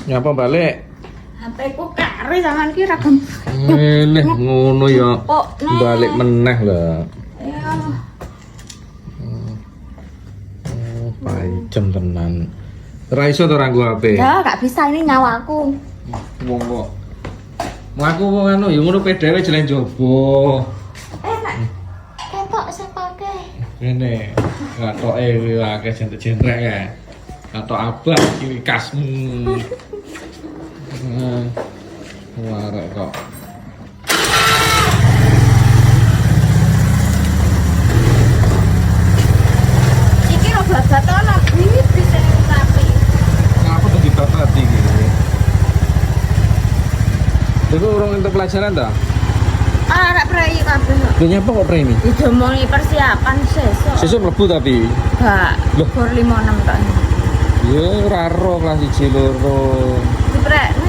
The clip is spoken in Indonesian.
Nyapa balik? HP ku kare sampean ki ragam. Neh ngono ya. Balik meneh lah. Iya. Oh, pancen tenan. Ora iso to ranggo HP. Ya, gak bisa ini nyawaku. Wong kok. Mlaku kok anu ya ngono PDW jelen jobo. Nek ketok sepake. Ngene. Katoke kuwi akeh jentrek-jentrek ya. Katok abang ciri khasmu. Warek kok. Iki ro babat lagi bisa rapi. Ngapa tuh ditatati gitu? Itu urung untuk pelajaran dah? Arek prei kabeh. Lho nyapa kok pre ini? Didomongi persiapan sesuk. Sesuk mlebu tapi. Gak. Loh. Bor 5-6 tok. Ya ora ro kelas 1 loro. Diprekne